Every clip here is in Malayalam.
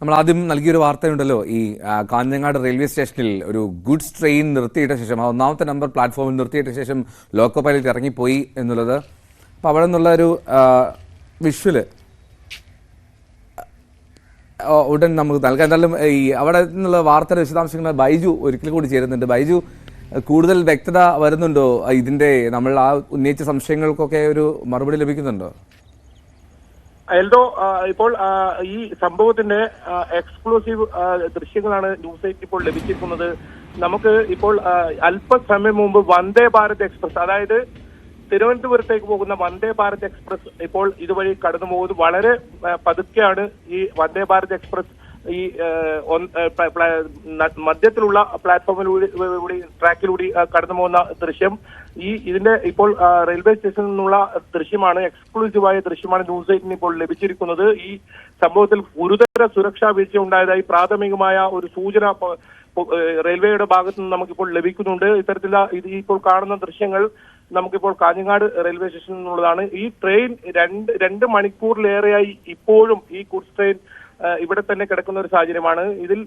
നമ്മൾ ആദ്യം നൽകിയൊരു വാർത്തയുണ്ടല്ലോ ഈ കാഞ്ഞങ്ങാട് റെയിൽവേ സ്റ്റേഷനിൽ ഒരു ഗുഡ്സ് ട്രെയിൻ നിർത്തിയിട്ട ശേഷം ഒന്നാമത്തെ നമ്പർ പ്ലാറ്റ്ഫോമിൽ നിർത്തിയിട്ട ശേഷം ലോക്കോ പൈലറ്റ് ഇറങ്ങിപ്പോയി എന്നുള്ളത്. അപ്പോൾ അവിടെ നിന്നുള്ള ഒരു വിഷ്വല് ഉടൻ നമുക്ക് നൽകാം. എന്തായാലും ഈ അവിടെ നിന്നുള്ള വാർത്തയുടെ വിശദാംശങ്ങൾ ബൈജു ഒരിക്കൽ കൂടി ചേരുന്നുണ്ട്. ബൈജു, കൂടുതൽ വ്യക്തത വരുന്നുണ്ടോ? ഇതിൻ്റെ നമ്മൾ ഉന്നയിച്ച സംശയങ്ങൾക്കൊക്കെ ഒരു മറുപടി ലഭിക്കുന്നുണ്ടോ? എൽദോ, ഇപ്പോൾ ഈ സംഭവത്തിന്റെ എക്സ്ക്ലൂസീവ് ദൃശ്യങ്ങളാണ് ന്യൂസ് 8 ഇപ്പോൾ ലഭിച്ചിരിക്കുന്നത്. നമുക്ക് ഇപ്പോൾ അല്പസമയം മുമ്പ് വന്ദേ ഭാരത് എക്സ്പ്രസ്, അതായത് തിരുവനന്തപുരത്തേക്ക് പോകുന്ന വന്ദേ ഭാരത് എക്സ്പ്രസ് ഇപ്പോൾ ഇതുവഴി കടന്നു പോകുന്നത് വളരെ പതുക്കെയാണ്. ഈ വന്ദേ ഭാരത് എക്സ്പ്രസ് ഈ മധ്യത്തിലുള്ള പ്ലാറ്റ്ഫോമിലൂടെ ട്രാക്കിലൂടെ കടന്നു പോകുന്ന ദൃശ്യം ഇതിന്റെ ഇപ്പോൾ റെയിൽവേ സ്റ്റേഷനിൽ നിന്നുള്ള ദൃശ്യമാണ്, എക്സ്ക്ലൂസീവായ ദൃശ്യമാണ് ന്യൂസ് 8 ഇപ്പോൾ ലഭിച്ചിരിക്കുന്നത്. ഈ സംഭവത്തിൽ ഗുരുതര സുരക്ഷാ വീഴ്ച ഉണ്ടായതായി പ്രാഥമികമായ ഒരു സൂചന റെയിൽവേയുടെ ഭാഗത്ത് നിന്ന് നമുക്കിപ്പോൾ ലഭിക്കുന്നുണ്ട്. ഇത്തരത്തിലുള്ള ഇപ്പോൾ കാണുന്ന ദൃശ്യങ്ങൾ നമുക്കിപ്പോൾ കാഞ്ഞങ്ങാട് റെയിൽവേ സ്റ്റേഷനിൽ നിന്നുള്ളതാണ്. ഈ ട്രെയിൻ രണ്ട് മണിക്കൂറിലേറെയായി ഇപ്പോഴും ഈ ഗുഡ്സ് ട്രെയിൻ ഇവിടെ തന്നെ കിടക്കുന്ന ഒരു സാഹചര്യമാണ്. ഇതിൽ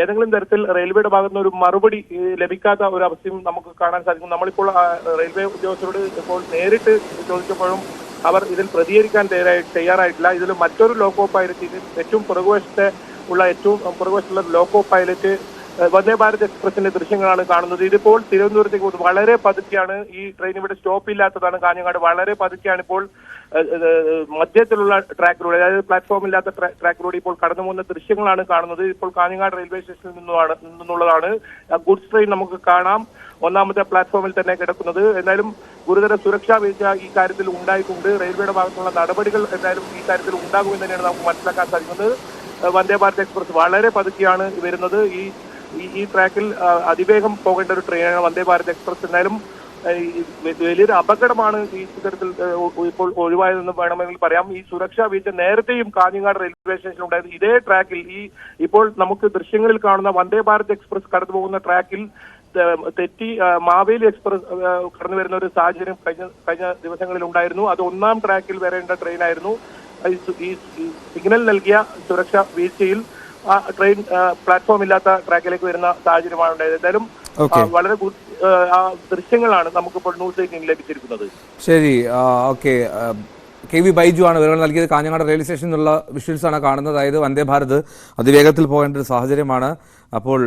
ഏതെങ്കിലും തരത്തിൽ റെയിൽവേയുടെ ഭാഗത്ത് നിന്ന് ഒരു മറുപടി ലഭിക്കാത്ത ഒരു അവസ്ഥയും നമുക്ക് കാണാൻ സാധിക്കും. നമ്മളിപ്പോൾ റെയിൽവേ ഉദ്യോഗസ്ഥരോട് ഇപ്പോൾ നേരിട്ട് ചോദിച്ചപ്പോഴും അവർ ഇതിൽ പ്രതികരിക്കാൻ തയ്യാറായിട്ടില്ല. ഇതിൽ മറ്റൊരു ലോക്കോ പൈലറ്റ്, ഏറ്റവും പുറകുവശത്തുള്ള ലോക്കോ പൈലറ്റ് വന്ദേ ഭാരത് എക്സ്പ്രസിന്റെ ദൃശ്യങ്ങളാണ് കാണുന്നത്. ഇതിപ്പോൾ തിരുവനന്തപുരത്തേക്ക് പോകുന്നത് വളരെ പതുക്കെയാണ്. ഈ ട്രെയിൻ ഇവിടെ സ്റ്റോപ്പ് ഇല്ലാത്തതാണ് കാഞ്ഞങ്ങാട്. വളരെ പതുക്കെയാണ് ഇപ്പോൾ മധ്യത്തിലുള്ള ട്രാക്കിലൂടെ, അതായത് പ്ലാറ്റ്ഫോം ഇല്ലാത്ത ട്രാക്കിലൂടെ ഇപ്പോൾ കടന്നു പോകുന്ന ദൃശ്യങ്ങളാണ് കാണുന്നത്. ഇപ്പോൾ കാഞ്ഞങ്ങാട് റെയിൽവേ സ്റ്റേഷനിൽ നിന്നുള്ളതാണ്. ഗുഡ്സ് ട്രെയിൻ നമുക്ക് കാണാം, ഒന്നാമത്തെ പ്ലാറ്റ്ഫോമിൽ തന്നെ കിടക്കുന്നത്. എന്തായാലും ഗുരുതര സുരക്ഷാ വീഴ്ച ഈ കാര്യത്തിൽ ഉണ്ടായിട്ടുണ്ട്. റെയിൽവേയുടെ ഭാഗത്തുള്ള നടപടികൾ എന്തായാലും ഈ കാര്യത്തിൽ ഉണ്ടാകുമെന്ന് തന്നെയാണ് നമുക്ക് മനസ്സിലാക്കാൻ സാധിക്കുന്നത്. വന്ദേ ഭാരത് എക്സ്പ്രസ് വളരെ പതുക്കെയാണ് വരുന്നത്. ഈ ട്രാക്കിൽ അതിവേഗം പോകേണ്ട ഒരു ട്രെയിനാണ് വന്ദേ ഭാരത് എക്സ്പ്രസ്. എന്നാലും വലിയൊരു അപകടമാണ് ഈ ഇത്തരത്തിൽ ഇപ്പോൾ ഒഴിവായതെന്ന് വേണമെങ്കിൽ പറയാം. ഈ സുരക്ഷാ വീഴ്ച നേരത്തെയും കാഞ്ഞങ്ങാട് റെയിൽവേ സ്റ്റേഷനിൽ ഉണ്ടായത് ഇതേ ട്രാക്കിൽ, ഇപ്പോൾ നമുക്ക് ദൃശ്യങ്ങളിൽ കാണുന്ന വന്ദേ ഭാരത് എക്സ്പ്രസ് കടന്നു പോകുന്ന ട്രാക്കിൽ തെറ്റി മാവേലി എക്സ്പ്രസ് കടന്നു വരുന്ന ഒരു സാഹചര്യം കഴിഞ്ഞ ദിവസങ്ങളിൽ ഉണ്ടായിരുന്നു. അത് ഒന്നാം ട്രാക്കിൽ വരേണ്ട ട്രെയിനായിരുന്നു. ഈ സിഗ്നൽ നൽകിയ സുരക്ഷാ വീഴ്ചയിൽ ആ ട്രെയിൻ പ്ലാറ്റ്ഫോം ഇല്ലാത്ത ട്രാക്കിലേക്ക് വരുന്ന സാഹചര്യമാണ് ഉണ്ടായത്. എന്തായാലും വളരെ ദൃശ്യങ്ങളാണ് നമുക്കിപ്പോൾ ന്യൂസ് 8 ലഭിച്ചിരിക്കുന്നത്. ശരി, ഓക്കെ. കെ വി ബൈജു ആണ് വിവരങ്ങൾ നൽകിയത്. കാഞ്ഞങ്ങാട് റെയിൽവേ സ്റ്റേഷനിൽ നിന്നുള്ള വിഷ്വൽസ് ആണ് കാണുന്നത്. അതായത് വന്ദേ ഭാരത് അതിവേഗത്തിൽ പോകേണ്ട ഒരു സാഹചര്യമാണ്. അപ്പോൾ